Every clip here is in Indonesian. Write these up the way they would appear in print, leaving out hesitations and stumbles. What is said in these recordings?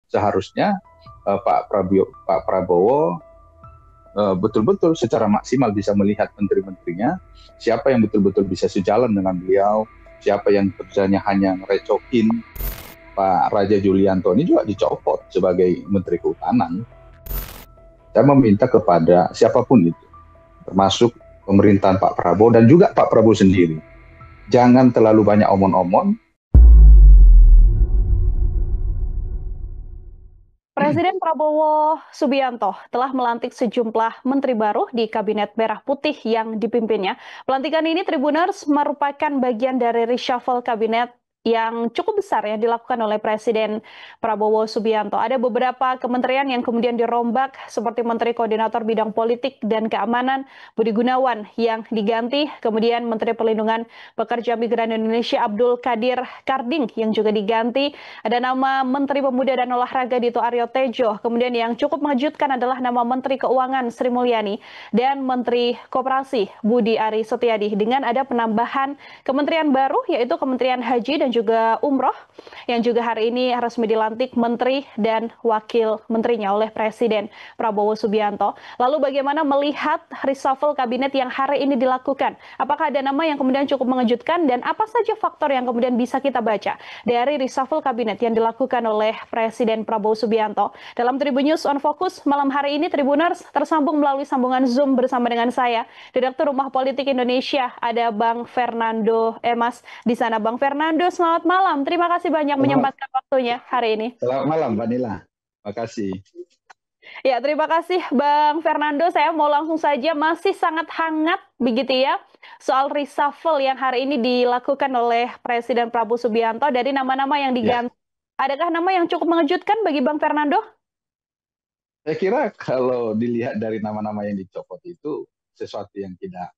seharusnya Pak Prabowo betul-betul secara maksimal bisa melihat menteri-menterinya, siapa yang betul-betul bisa sejalan dengan beliau, siapa yang kerjanya hanya ngerecokin. Pak Raja Julianto ini juga dicopot sebagai Menteri Kehutanan. Saya meminta kepada siapapun itu, termasuk pemerintahan Pak Prabowo dan juga Pak Prabowo sendiri, jangan terlalu banyak omon-omon. Presiden Prabowo Subianto telah melantik sejumlah menteri baru di Kabinet Merah Putih yang dipimpinnya. Pelantikan ini Tribuners merupakan bagian dari reshuffle kabinet yang cukup besar yang dilakukan oleh Presiden Prabowo Subianto. Ada beberapa kementerian yang kemudian dirombak seperti Menteri Koordinator Bidang Politik dan Keamanan Budi Gunawan yang diganti, kemudian Menteri Perlindungan Pekerja Migran Indonesia Abdul Kadir Karding yang juga diganti. Ada nama Menteri Pemuda dan Olahraga Dito Aryo Tejo. Kemudian yang cukup mengejutkan adalah nama Menteri Keuangan Sri Mulyani dan Menteri Koperasi Budi Ari Setiadi dengan ada penambahan kementerian baru yaitu Kementerian Haji dan juga Umroh yang juga hari ini resmi dilantik Menteri dan Wakil Menterinya oleh Presiden Prabowo Subianto. Lalu bagaimana melihat reshuffle kabinet yang hari ini dilakukan? Apakah ada nama yang kemudian cukup mengejutkan dan apa saja faktor yang kemudian bisa kita baca dari reshuffle kabinet yang dilakukan oleh Presiden Prabowo Subianto? Dalam Tribun News on Focus malam hari ini, Tribuners tersambung melalui sambungan Zoom bersama dengan saya, Direktur Rumah Politik Indonesia, ada Bang Fernando Emas. Di sana Bang Fernando, selamat malam. Terima kasih banyak Selamat, menyempatkan waktunya hari ini. selamat malam, Mbak Nila. Terima kasih. Ya, terima kasih Bang Fernando. Saya mau langsung saja, masih sangat hangat begitu ya soal reshuffle yang hari ini dilakukan oleh Presiden Prabowo Subianto dari nama-nama yang Ya, diganti. Adakah nama yang cukup mengejutkan bagi Bang Fernando? saya kira kalau dilihat dari nama-nama yang dicopot itu sesuatu yang tidak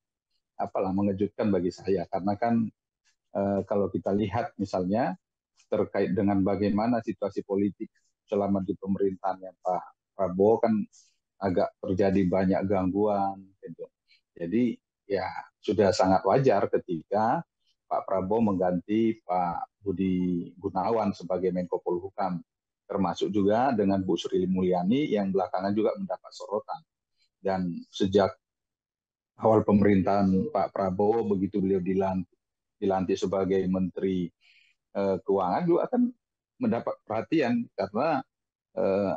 apalah mengejutkan bagi saya, karena kan kalau kita lihat misalnya terkait dengan bagaimana situasi politik selama di pemerintahannya Pak Prabowo kan agak terjadi banyak gangguan gitu. Jadi ya sudah sangat wajar ketika Pak Prabowo mengganti Pak Budi Gunawan sebagai Menko Polhukam, termasuk juga dengan Bu Sri Mulyani yang belakangan juga mendapat sorotan. Dan sejak awal pemerintahan Pak Prabowo begitu beliau dilantik sebagai Menteri Keuangan juga akan mendapat perhatian karena eh,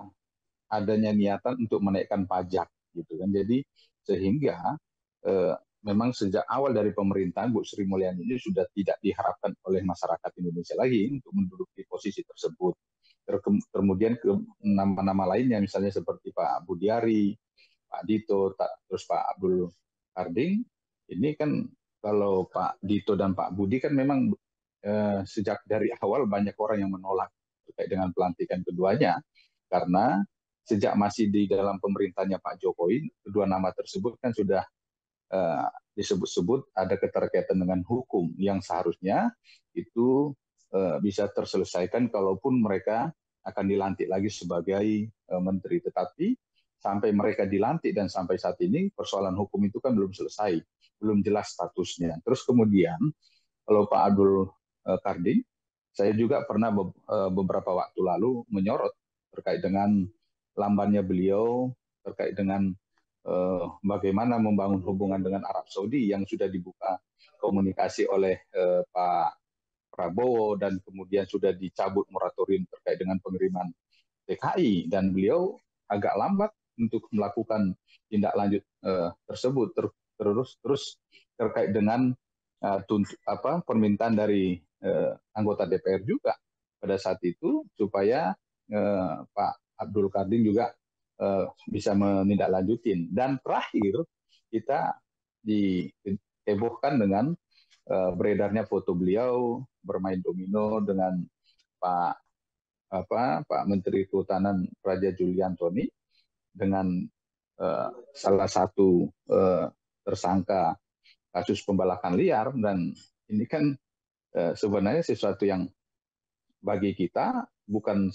adanya niatan untuk menaikkan pajak gitu kan. Jadi sehingga eh, memang sejak awal dari pemerintahan Bu Sri Mulyani ini sudah tidak diharapkan oleh masyarakat Indonesia lagi untuk menduduki posisi tersebut. Kemudian ke nama-nama lainnya misalnya seperti Pak Budiari, Pak Dito, terus Pak Abdul Karding, ini kan kalau Pak Dito dan Pak Budi kan memang sejak dari awal banyak orang yang menolak terkait dengan pelantikan keduanya karena sejak masih di dalam pemerintahnya Pak Jokowi, kedua nama tersebut kan sudah disebut-sebut ada keterkaitan dengan hukum yang seharusnya itu bisa terselesaikan kalaupun mereka akan dilantik lagi sebagai menteri. Tetapi sampai mereka dilantik dan sampai saat ini persoalan hukum itu kan belum selesai, belum jelas statusnya. Terus kemudian kalau Pak Abdul Karding, saya juga pernah beberapa waktu lalu menyorot terkait dengan lambannya beliau, terkait dengan bagaimana membangun hubungan dengan Arab Saudi yang sudah dibuka komunikasi oleh Pak Prabowo dan kemudian sudah dicabut moratorium terkait dengan pengiriman TKI dan beliau agak lambat untuk melakukan tindak lanjut tersebut terus terkait dengan permintaan dari anggota DPR juga pada saat itu supaya Pak Abdul Kadir juga bisa menindaklanjutin. Dan terakhir kita dihebohkan dengan beredarnya foto beliau bermain domino dengan Pak Pak Menteri Kehutanan Raja Julianto dengan salah satu tersangka kasus pembalakan liar. Dan ini kan sebenarnya sesuatu yang bagi kita bukan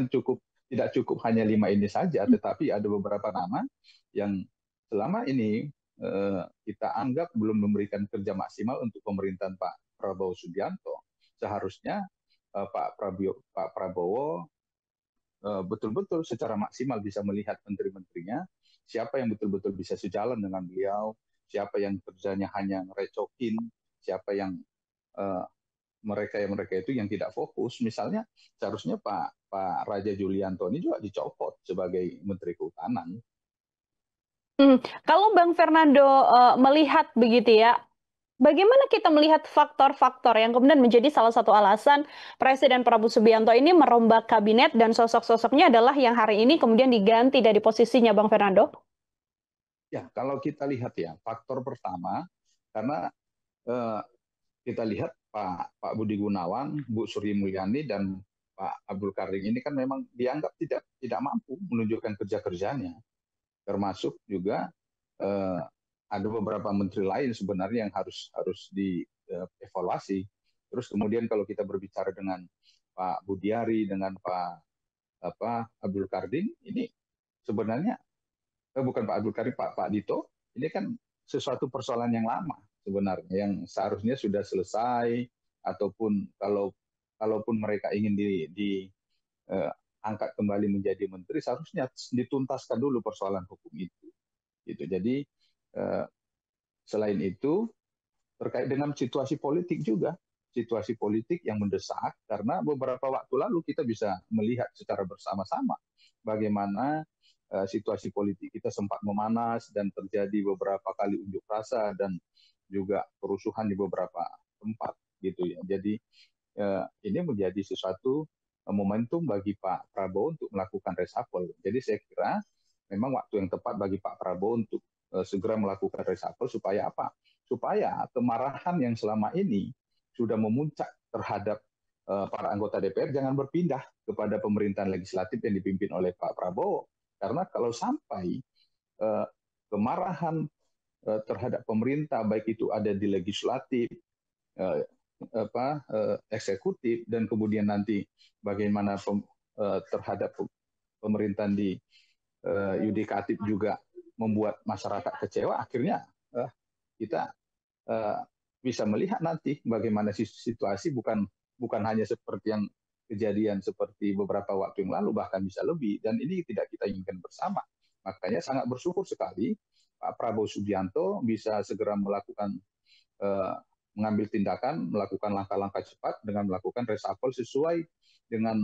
cukup, tidak cukup hanya 5 ini saja, tetapi ada beberapa nama yang selama ini kita anggap belum memberikan kerja maksimal untuk pemerintahan Pak Prabowo Subianto. Seharusnya Pak Prabowo betul-betul secara maksimal bisa melihat menteri-menterinya, siapa yang betul-betul bisa sejalan dengan beliau, siapa yang kerjanya hanya ngerecokin, siapa yang mereka itu yang tidak fokus. Misalnya seharusnya Pak Raja Julianto ini juga dicopot sebagai Menteri Kehutanan. Kalau Bang Fernando melihat begitu ya, bagaimana kita melihat faktor-faktor yang kemudian menjadi salah satu alasan Presiden Prabowo Subianto ini merombak kabinet dan sosok-sosoknya adalah yang hari ini kemudian diganti dari posisinya, Bang Fernando? Ya, kalau kita lihat ya, faktor pertama karena eh, kita lihat Pak Budi Gunawan, Bu Sri Mulyani dan Pak Abdul Karim ini kan memang dianggap tidak mampu menunjukkan kerja-kerjanya, termasuk juga eh, ada beberapa menteri lain sebenarnya yang harus dievaluasi. Terus kemudian kalau kita berbicara dengan Pak Budiari dengan Abdul Karim ini sebenarnya bukan Pak Abdul Karim, Pak Dito, ini kan sesuatu persoalan yang lama sebenarnya, yang seharusnya sudah selesai, ataupun kalaupun mereka ingin angkat kembali menjadi menteri, seharusnya dituntaskan dulu persoalan hukum itu. Gitu. Jadi eh, selain itu terkait dengan situasi politik juga, situasi politik yang mendesak, karena beberapa waktu lalu kita bisa melihat secara bersama-sama bagaimana situasi politik kita sempat memanas dan terjadi beberapa kali unjuk rasa dan juga kerusuhan di beberapa tempat gitu ya. Jadi ini menjadi sesuatu momentum bagi Pak Prabowo untuk melakukan reshuffle. Jadi saya kira memang waktu yang tepat bagi Pak Prabowo untuk segera melakukan reshuffle supaya apa? Supaya kemarahan yang selama ini sudah memuncak terhadap para anggota DPR jangan berpindah kepada pemerintahan legislatif yang dipimpin oleh Pak Prabowo. Karena kalau sampai kemarahan terhadap pemerintah baik itu ada di legislatif, uh, eksekutif, dan kemudian nanti bagaimana terhadap pemerintahan di yudikatif juga membuat masyarakat kecewa, akhirnya kita bisa melihat nanti bagaimana situasi bukan hanya seperti yang kejadian seperti beberapa waktu yang lalu, bahkan bisa lebih, dan ini tidak kita inginkan bersama. Makanya sangat bersyukur sekali Pak Prabowo Subianto bisa segera melakukan mengambil tindakan, melakukan langkah-langkah cepat dengan melakukan reshuffle sesuai dengan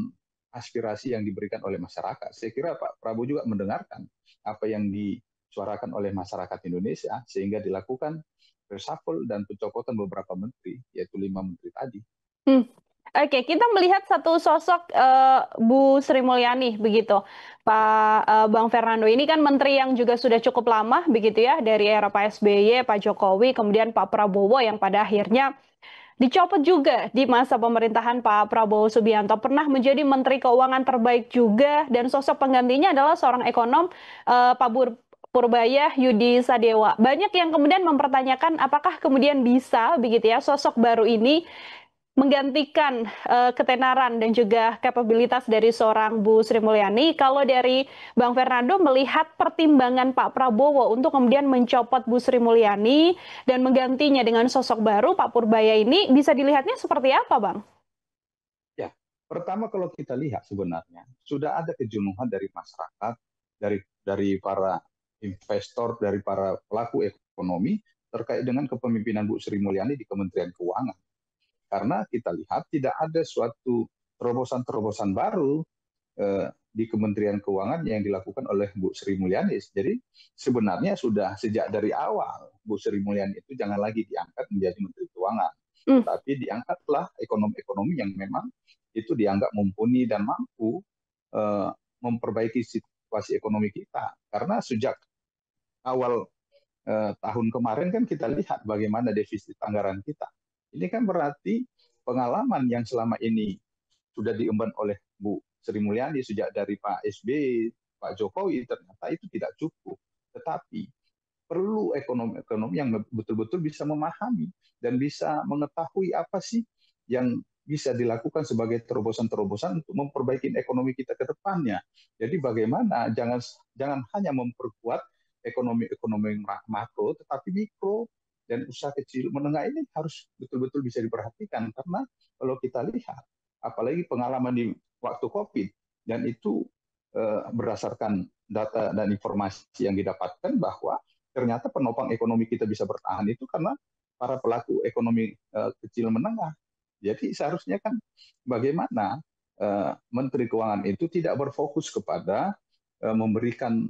aspirasi yang diberikan oleh masyarakat. Saya kira Pak Prabowo juga mendengarkan apa yang disuarakan oleh masyarakat Indonesia sehingga dilakukan reshuffle dan pencopotan beberapa menteri, yaitu 5 menteri tadi. Oke, kita melihat satu sosok Bu Sri Mulyani begitu, Bang Fernando. Ini kan menteri yang juga sudah cukup lama begitu ya, dari era Pak SBY, Pak Jokowi, kemudian Pak Prabowo yang pada akhirnya dicopot juga di masa pemerintahan Pak Prabowo Subianto. Pernah menjadi Menteri Keuangan terbaik juga, dan sosok penggantinya adalah seorang ekonom, Pak Purbaya Yudi Sadewa. Banyak yang kemudian mempertanyakan apakah kemudian bisa begitu ya sosok baru ini menggantikan ketenaran dan juga kapabilitas dari seorang Bu Sri Mulyani. Kalau dari Bang Fernando melihat pertimbangan Pak Prabowo untuk kemudian mencopot Bu Sri Mulyani dan menggantinya dengan sosok baru Pak Purbaya ini, bisa dilihatnya seperti apa, Bang? Ya, pertama kalau kita lihat sebenarnya sudah ada kejenuhan dari masyarakat, dari para investor, dari para pelaku ekonomi terkait dengan kepemimpinan Bu Sri Mulyani di Kementerian Keuangan. Karena kita lihat tidak ada suatu terobosan-terobosan baru di Kementerian Keuangan yang dilakukan oleh Bu Sri Mulyani. Jadi sebenarnya sudah sejak dari awal Bu Sri Mulyani itu jangan lagi diangkat menjadi Menteri Keuangan, tetapi diangkatlah ekonomi-ekonomi yang memang itu dianggap mumpuni dan mampu memperbaiki situasi ekonomi kita. Karena sejak awal tahun kemarin kan kita lihat bagaimana defisit anggaran kita. Ini kan berarti pengalaman yang selama ini sudah diemban oleh Bu Sri Mulyani sejak dari Pak SBY, Pak Jokowi, ternyata itu tidak cukup. Tetapi perlu ekonomi-ekonomi yang betul-betul bisa memahami dan bisa mengetahui apa sih yang bisa dilakukan sebagai terobosan-terobosan untuk memperbaiki ekonomi kita ke depannya. Jadi bagaimana jangan hanya memperkuat ekonomi makro, tetapi mikro dan usaha kecil menengah ini harus betul-betul bisa diperhatikan, karena kalau kita lihat apalagi pengalaman di waktu COVID, dan itu berdasarkan data dan informasi yang didapatkan bahwa ternyata penopang ekonomi kita bisa bertahan itu karena para pelaku ekonomi kecil menengah. Jadi seharusnya kan bagaimana Menteri Keuangan itu tidak berfokus kepada memberikan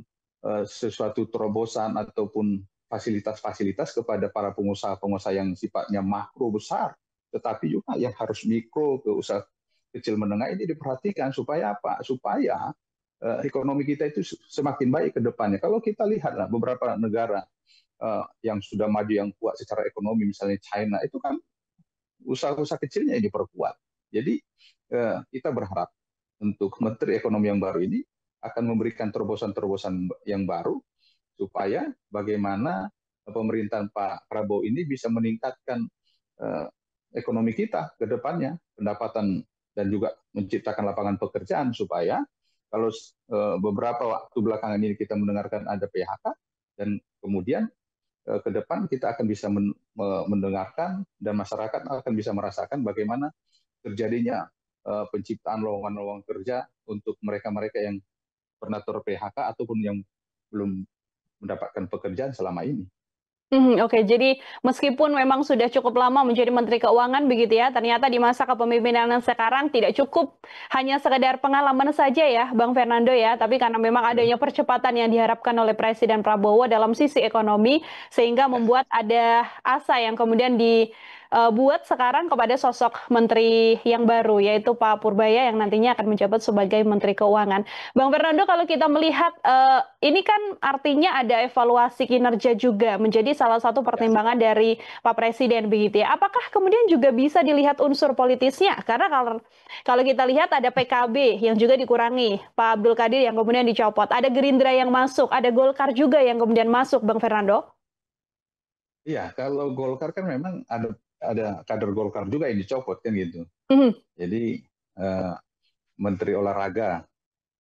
sesuatu terobosan ataupun fasilitas-fasilitas kepada para pengusaha-pengusaha yang sifatnya makro besar, tetapi juga yang harus mikro ke usaha kecil menengah ini diperhatikan supaya apa? Supaya ekonomi kita itu semakin baik ke depannya. Kalau kita lihatlah beberapa negara yang sudah maju yang kuat secara ekonomi, misalnya China, itu kan usaha-usaha kecilnya yang diperkuat. Jadi kita berharap untuk Menteri Ekonomi yang baru ini akan memberikan terobosan-terobosan yang baru supaya bagaimana pemerintahan Pak Prabowo ini bisa meningkatkan ekonomi kita ke depannya, pendapatan dan juga menciptakan lapangan pekerjaan supaya kalau beberapa waktu belakangan ini kita mendengarkan ada PHK dan kemudian ke depan kita akan bisa mendengarkan dan masyarakat akan bisa merasakan bagaimana terjadinya penciptaan lowongan-lowongan kerja untuk mereka-mereka yang pernah ter-PHK ataupun yang belum mendapatkan pekerjaan selama ini. Oke, jadi meskipun memang sudah cukup lama menjadi Menteri Keuangan begitu ya, ternyata di masa kepemimpinan sekarang tidak cukup hanya sekedar pengalaman saja ya, Bang Fernando ya, tapi karena memang adanya percepatan yang diharapkan oleh Presiden Prabowo dalam sisi ekonomi, sehingga membuat ada asa yang kemudian dibuat sekarang kepada sosok Menteri yang baru, yaitu Pak Purbaya yang nantinya akan menjabat sebagai Menteri Keuangan. Bang Fernando, kalau kita melihat ini kan artinya ada evaluasi kinerja juga menjadi salah satu pertimbangan dari Pak Presiden begitu ya. Apakah kemudian juga bisa dilihat unsur politisnya? Karena kalau kita lihat ada PKB yang juga dikurangi, Pak Abdul Qadir yang kemudian dicopot, ada Gerindra yang masuk, ada Golkar juga yang kemudian masuk, Bang Fernando. Iya, kalau Golkar kan memang ada kader Golkar juga yang dicopot kan gitu. Jadi Menteri Olahraga,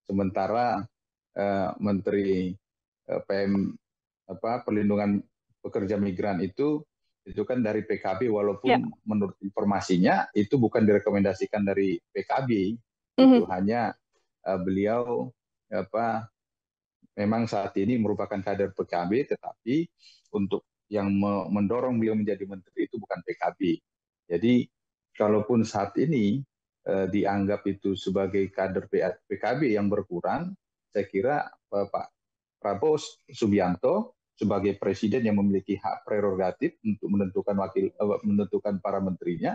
sementara Menteri PM Perlindungan Pekerja Migran itu kan dari PKB Ya. walaupun menurut informasinya itu bukan direkomendasikan dari PKB, itu hanya beliau memang saat ini merupakan kader PKB, tetapi untuk yang mendorong beliau menjadi menteri itu bukan PKB. Jadi kalaupun saat ini dianggap itu sebagai kader PKB yang berkurang, saya kira Pak Prabowo Subianto sebagai presiden yang memiliki hak prerogatif untuk menentukan para menterinya,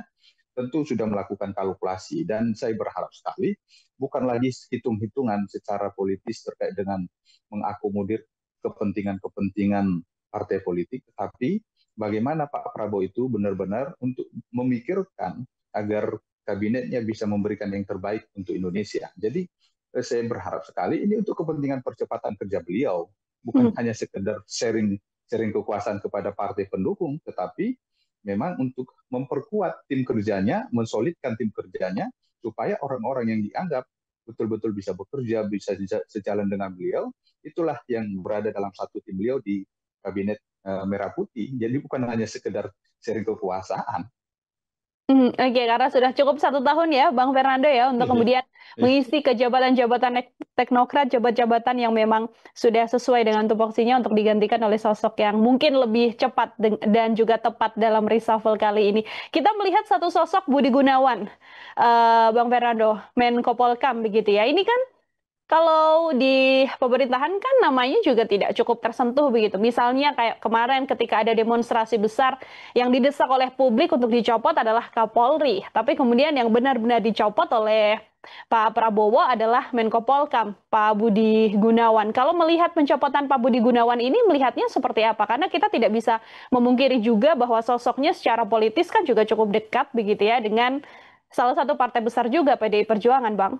tentu sudah melakukan kalkulasi dan saya berharap sekali bukan lagi hitung-hitungan secara politis terkait dengan mengakomodir kepentingan-kepentingan partai politik, tetapi bagaimana Pak Prabowo itu benar-benar untuk memikirkan agar kabinetnya bisa memberikan yang terbaik untuk Indonesia. Jadi saya berharap sekali ini untuk kepentingan percepatan kerja beliau, bukan hanya sekedar sharing kekuasaan kepada partai pendukung, tetapi memang untuk memperkuat tim kerjanya, mensolidkan tim kerjanya, supaya orang-orang yang dianggap betul-betul bisa bekerja, bisa sejalan dengan beliau, itulah yang berada dalam satu tim beliau di kabinet Merah Putih. Jadi bukan hanya sekedar sharing kekuasaan. Oke, karena sudah cukup 1 tahun ya, Bang Fernando ya, untuk kemudian mengisi ke jabatan-jabatan teknokrat, jabatan-jabatan yang memang sudah sesuai dengan tupoksinya untuk digantikan oleh sosok yang mungkin lebih cepat dan juga tepat dalam reshuffle kali ini. Kita melihat satu sosok Budi Gunawan, Bang Fernando, Menko Polkam begitu ya. Ini kan kalau di pemerintahan kan namanya juga tidak cukup tersentuh begitu. Misalnya kayak kemarin ketika ada demonstrasi besar yang didesak oleh publik untuk dicopot adalah Kapolri. Tapi kemudian yang benar-benar dicopot oleh Pak Prabowo adalah Menko Polkam, Pak Budi Gunawan. Kalau melihat pencopotan Pak Budi Gunawan ini melihatnya seperti apa? Karena kita tidak bisa memungkiri juga bahwa sosoknya secara politis kan juga cukup dekat begitu ya dengan salah satu partai besar juga PDI Perjuangan, Bang.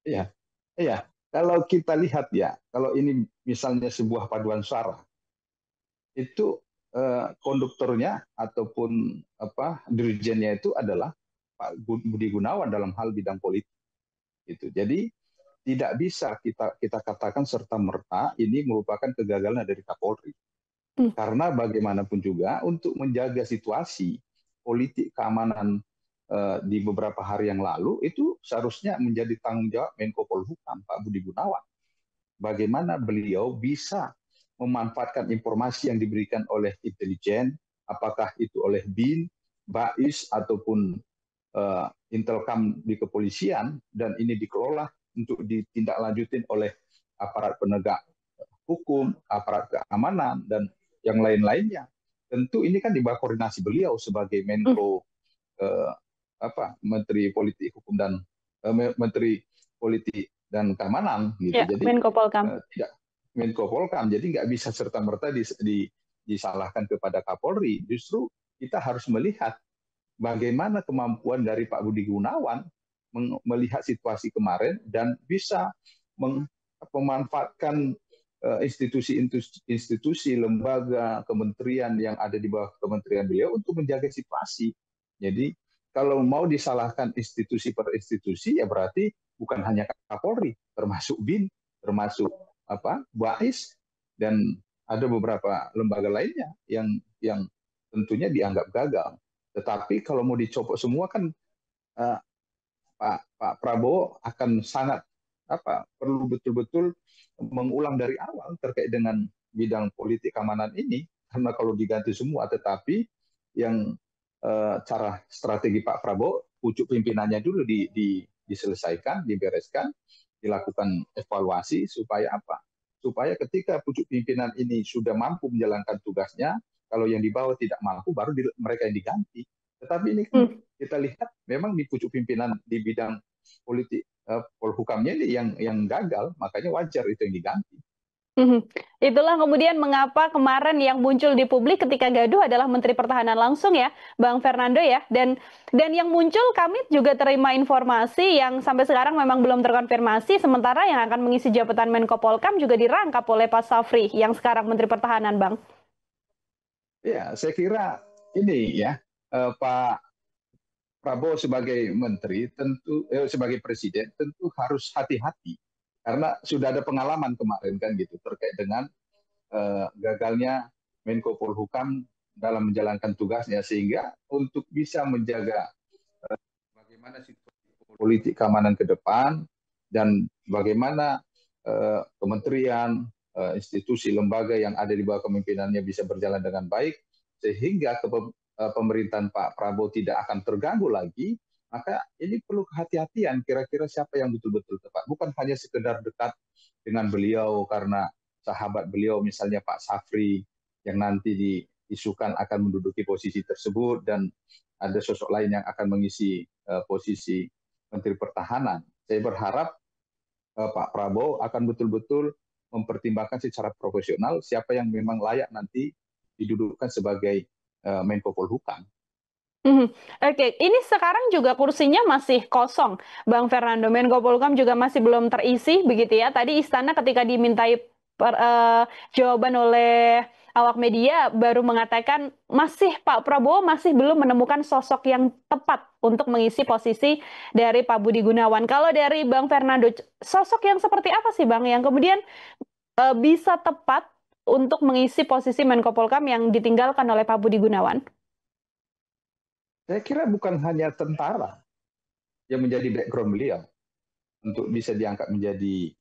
Iya, iya. Kalau kita lihat ya, kalau ini misalnya sebuah paduan suara, itu konduktornya ataupun dirijennya itu adalah Pak Budi Gunawan dalam hal bidang politik. Gitu. Jadi tidak bisa kita katakan serta merta ini merupakan kegagalan dari Kapolri. Karena bagaimanapun juga untuk menjaga situasi politik keamanan di beberapa hari yang lalu itu seharusnya menjadi tanggung jawab Menko Polhukam Pak Budi Gunawan. Bagaimana beliau bisa memanfaatkan informasi yang diberikan oleh intelijen, apakah itu oleh BIN, BAIS ataupun Intelkam di kepolisian, dan ini dikelola untuk ditindaklanjutin oleh aparat penegak hukum, aparat keamanan, dan yang lain-lainnya. Tentu ini kan di bawah koordinasi beliau sebagai Menko Menteri Politik Hukum dan Menteri Politik dan Keamanan gitu. Ya, Jadi Menko Polkam. tidak Menko Polkam. Jadi nggak bisa serta merta disalahkan kepada Kapolri. Justru kita harus melihat bagaimana kemampuan dari Pak Budi Gunawan melihat situasi kemarin dan bisa memanfaatkan institusi, lembaga, kementerian yang ada di bawah kementerian beliau untuk menjaga situasi. Jadi kalau mau disalahkan institusi per institusi, ya berarti bukan hanya Kapolri, termasuk BIN, termasuk BAIS, dan ada beberapa lembaga lainnya yang tentunya dianggap gagal. Tetapi kalau mau dicopot semua kan Pak Prabowo akan sangat perlu betul-betul mengulang dari awal terkait dengan bidang politik keamanan ini, karena kalau diganti semua, tetapi yang cara strategi Pak Prabowo, pucuk pimpinannya dulu diselesaikan, dibereskan, dilakukan evaluasi supaya apa? Supaya ketika pucuk pimpinan ini sudah mampu menjalankan tugasnya, kalau yang di bawah tidak mampu, baru mereka yang diganti. Tetapi ini kan kita lihat memang di pucuk pimpinan di bidang politik Polhukamnya ini yang gagal, makanya wajar itu yang diganti. Itulah kemudian mengapa kemarin yang muncul di publik ketika gaduh adalah Menteri Pertahanan langsung ya, Bang Fernando ya. Dan yang muncul kami juga terima informasi yang sampai sekarang memang belum terkonfirmasi, sementara yang akan mengisi jabatan Menko Polkam juga dirangkap oleh Pak Safri yang sekarang Menteri Pertahanan, Bang. Ya, saya kira ini ya, Pak Prabowo sebagai menteri tentu sebagai presiden tentu harus hati-hati karena sudah ada pengalaman kemarin kan gitu terkait dengan gagalnya Menko Polhukam dalam menjalankan tugasnya, sehingga untuk bisa menjaga bagaimana situasi politik keamanan ke depan dan bagaimana kementerian, institusi, lembaga yang ada di bawah kepemimpinannya bisa berjalan dengan baik sehingga pemerintahan Pak Prabowo tidak akan terganggu lagi, maka ini perlu kehati-hatian kira-kira siapa yang betul-betul tepat. Bukan hanya sekedar dekat dengan beliau karena sahabat beliau misalnya Pak Safri yang nanti diisukan akan menduduki posisi tersebut dan ada sosok lain yang akan mengisi posisi Menteri Pertahanan. Saya berharap Pak Prabowo akan betul-betul mempertimbangkan secara profesional siapa yang memang layak nanti didudukkan sebagai Menko Polhukam. Oke, ini sekarang juga kursinya masih kosong, Bang Fernando. Menko Polhukam juga masih belum terisi, begitu ya. Tadi Istana ketika dimintai jawaban oleh awak media baru mengatakan Pak Prabowo masih belum menemukan sosok yang tepat untuk mengisi posisi dari Pak Budi Gunawan. Kalau dari Bang Fernando, sosok yang seperti apa sih Bang yang kemudian bisa tepat untuk mengisi posisi Menko Polhukam yang ditinggalkan oleh Pak Budi Gunawan? Saya kira bukan hanya tentara yang menjadi background beliau untuk bisa diangkat menjadi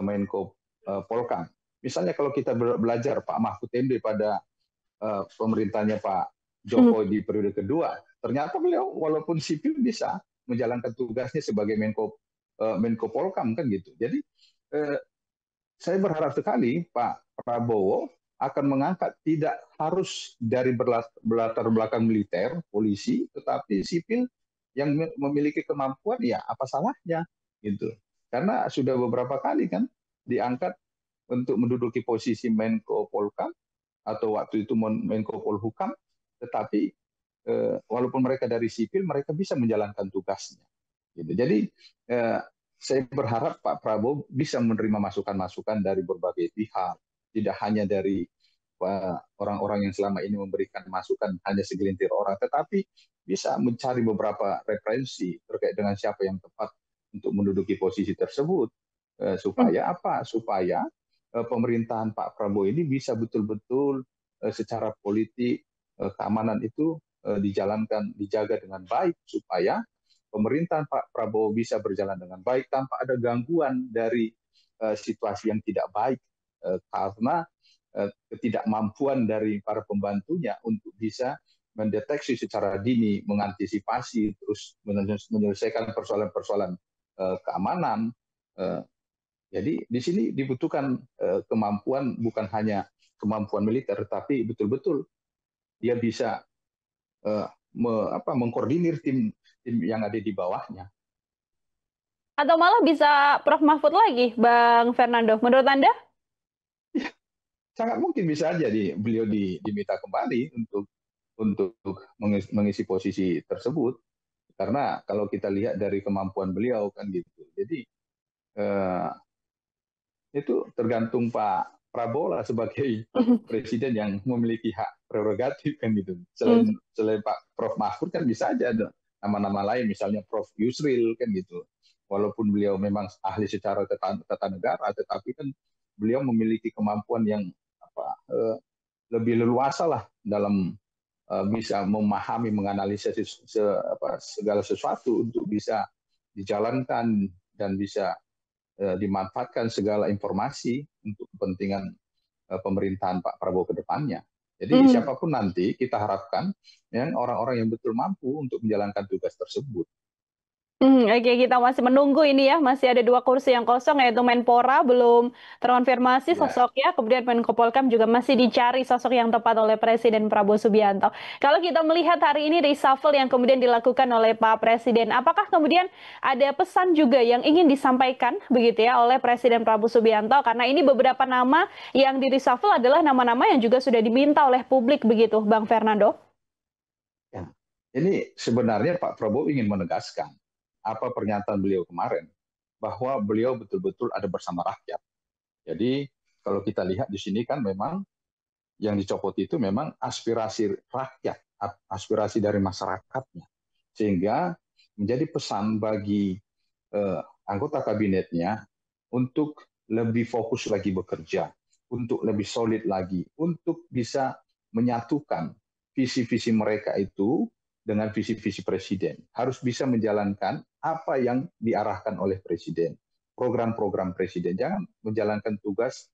Menko Polhukam. Misalnya kalau kita belajar Pak Mahfud MD pada pemerintahnya Pak Jokowi di periode kedua, ternyata beliau walaupun sipil bisa menjalankan tugasnya sebagai Menko Polhukam kan gitu. Jadi saya berharap sekali Pak Prabowo akan mengangkat tidak harus dari berlatar belakang militer, polisi, tetapi sipil yang memiliki kemampuan, ya apa salahnya gitu. Karena sudah beberapa kali kan diangkat untuk menduduki posisi Menko Polhukam atau waktu itu Menko Polhukam, tetapi walaupun mereka dari sipil, mereka bisa menjalankan tugasnya. Gitu. Jadi saya berharap Pak Prabowo bisa menerima masukan-masukan dari berbagai pihak, tidak hanya dari orang-orang yang selama ini memberikan masukan hanya segelintir orang, tetapi bisa mencari beberapa referensi terkait dengan siapa yang tepat untuk menduduki posisi tersebut, supaya apa? Supaya pemerintahan Pak Prabowo ini bisa betul-betul secara politik keamanan itu dijalankan, dijaga dengan baik supaya pemerintahan Pak Prabowo bisa berjalan dengan baik tanpa ada gangguan dari situasi yang tidak baik karena ketidakmampuan dari para pembantunya untuk bisa mendeteksi secara dini, mengantisipasi, terus menyelesaikan persoalan-persoalan keamanan. Jadi di sini dibutuhkan kemampuan, bukan hanya kemampuan militer, tapi betul-betul dia bisa mengkoordinir tim yang ada di bawahnya. Atau malah bisa Prof. Mahfud lagi, Bang Fernando. Menurut Anda? Sangat mungkin bisa aja beliau diminta kembali untuk mengisi posisi tersebut. Karena kalau kita lihat dari kemampuan beliau kan gitu. Jadi itu tergantung Pak Prabowo lah sebagai presiden yang memiliki hak prerogatif kan gitu. Selain Pak Prof Mahfud kan bisa aja ada nama-nama lain, misalnya Prof Yusril kan gitu. Walaupun beliau memang ahli secara tata negara, tetapi kan beliau memiliki kemampuan yang lebih leluasa lah dalam bisa memahami, menganalisis segala sesuatu untuk bisa dijalankan dan bisa dimanfaatkan segala informasi untuk kepentingan pemerintahan Pak Prabowo ke depannya. Jadi siapapun nanti kita harapkan orang-orang yang betul mampu untuk menjalankan tugas tersebut. Oke, kita masih menunggu ini ya, masih ada 2 kursi yang kosong, yaitu Menpora belum terkonfirmasi Ya. sosoknya, kemudian Menko Polhukam juga masih dicari sosok yang tepat oleh Presiden Prabowo Subianto. Kalau kita melihat hari ini reshuffle yang kemudian dilakukan oleh Pak Presiden, apakah kemudian ada pesan juga yang ingin disampaikan begitu ya oleh Presiden Prabowo Subianto? Karena ini beberapa nama yang di reshuffle adalah nama-nama yang juga sudah diminta oleh publik begitu, Bang Fernando. Ya. Ini sebenarnya Pak Prabowo ingin menegaskan apa pernyataan beliau kemarin, bahwa beliau betul-betul ada bersama rakyat. Jadi kalau kita lihat di sini kan memang yang dicopot itu memang aspirasi rakyat, aspirasi dari masyarakatnya. Sehingga menjadi pesan bagi anggota kabinetnya untuk lebih fokus lagi bekerja, untuk lebih solid lagi, untuk bisa menyatukan visi-visi mereka itu dengan visi-visi presiden. Harus bisa menjalankan apa yang diarahkan oleh presiden. Program-program presiden. Jangan menjalankan tugas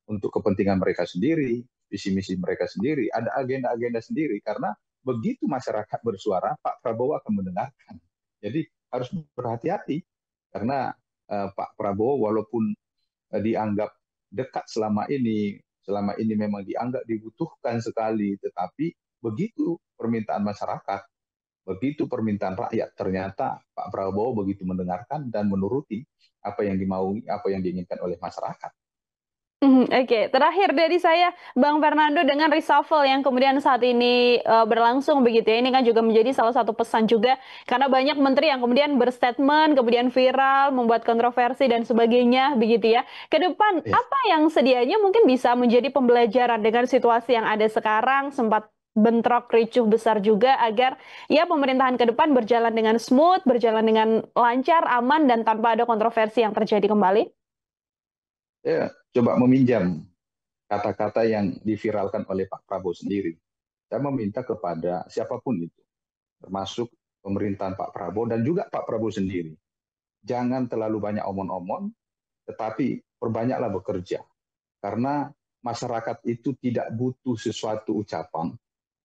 untuk kepentingan mereka sendiri, visi-misi mereka sendiri, ada agenda-agenda sendiri. Karena begitu masyarakat bersuara, Pak Prabowo akan mendengarkan. Jadi harus berhati-hati. Karena Pak Prabowo walaupun dianggap dekat selama ini memang dianggap dibutuhkan sekali, tetapi begitu permintaan masyarakat, begitu permintaan rakyat, ternyata Pak Prabowo begitu mendengarkan dan menuruti apa yang dimaui, apa yang diinginkan oleh masyarakat. Oke, terakhir dari saya, Bang Fernando, dengan reshuffle yang kemudian saat ini berlangsung begitu ya, ini kan juga menjadi salah satu pesan juga, karena banyak menteri yang kemudian berstatement, kemudian viral, membuat kontroversi dan sebagainya begitu ya. Ke depan, Ya. apa yang sedianya mungkin bisa menjadi pembelajaran dengan situasi yang ada sekarang, sempat bentrok ricuh besar juga agar ya pemerintahan ke depan berjalan dengan smooth, berjalan dengan lancar, aman, dan tanpa ada kontroversi yang terjadi kembali? Ya, coba meminjam kata-kata yang diviralkan oleh Pak Prabowo sendiri. Saya meminta kepada siapapun itu, termasuk pemerintahan Pak Prabowo dan juga Pak Prabowo sendiri, jangan terlalu banyak omon-omon, tetapi perbanyaklah bekerja. Karena masyarakat itu tidak butuh sesuatu ucapan,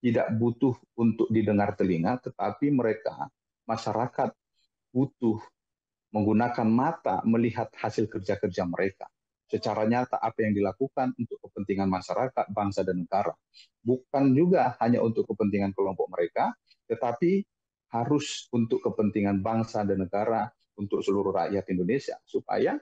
tidak butuh untuk didengar telinga, tetapi mereka, masyarakat butuh menggunakan mata melihat hasil kerja-kerja mereka. Secara nyata apa yang dilakukan untuk kepentingan masyarakat, bangsa, dan negara. Bukan juga hanya untuk kepentingan kelompok mereka, tetapi harus untuk kepentingan bangsa dan negara, untuk seluruh rakyat Indonesia. Supaya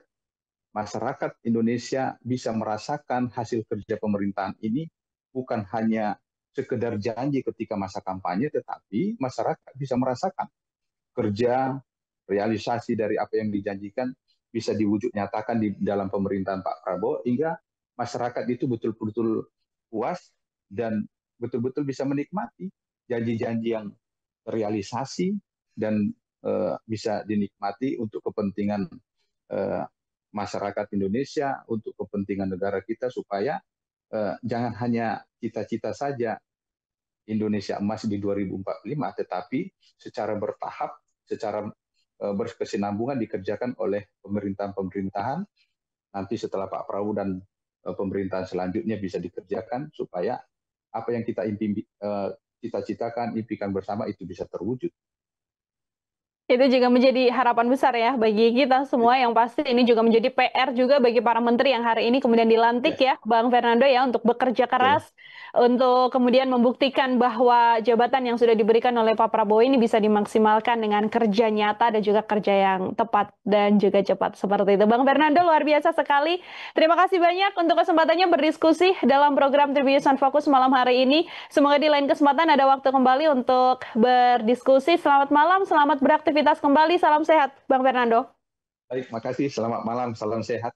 masyarakat Indonesia bisa merasakan hasil kerja pemerintahan ini bukan hanya sekedar janji ketika masa kampanye, tetapi masyarakat bisa merasakan kerja, realisasi dari apa yang dijanjikan bisa diwujud nyatakan di dalam pemerintahan Pak Prabowo, hingga masyarakat itu betul-betul puas dan betul-betul bisa menikmati janji-janji yang terrealisasi dan bisa dinikmati untuk kepentingan masyarakat Indonesia, untuk kepentingan negara kita, supaya jangan hanya cita-cita saja Indonesia emas di 2045, tetapi secara bertahap, secara berkesinambungan dikerjakan oleh pemerintahan-pemerintahan nanti setelah Pak Prabowo dan pemerintahan selanjutnya bisa dikerjakan supaya apa yang kita cita-citakan, impikan bersama itu bisa terwujud. Itu juga menjadi harapan besar ya bagi kita semua, yang pasti ini juga menjadi PR juga bagi para menteri yang hari ini kemudian dilantik ya, Bang Fernando ya, untuk bekerja keras, untuk kemudian membuktikan bahwa jabatan yang sudah diberikan oleh Pak Prabowo ini bisa dimaksimalkan dengan kerja nyata dan juga kerja yang tepat dan juga cepat seperti itu. Bang Fernando luar biasa sekali. Terima kasih banyak untuk kesempatannya berdiskusi dalam program Tribunnews on Focus malam hari ini. Semoga di lain kesempatan ada waktu kembali untuk berdiskusi. Selamat malam, selamat beraktivitas kembali. Salam sehat, Bang Fernando. Baik, makasih. Selamat malam, salam sehat.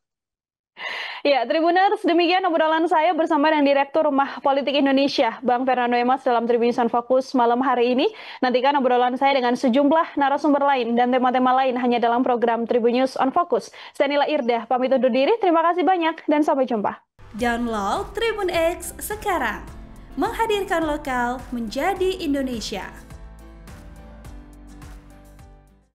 Ya, Tribuners, demikian obrolan saya bersama dengan Direktur Rumah Politik Indonesia, Bang Fernando Emas dalam Tribunnews on Focus malam hari ini. Nantikan obrolan saya dengan sejumlah narasumber lain dan tema-tema lain hanya dalam program Tribunnews on Focus. Saya Nila Irdah, pamit undur diri. Terima kasih banyak dan sampai jumpa. Download Tribun X sekarang. Menghadirkan lokal menjadi Indonesia.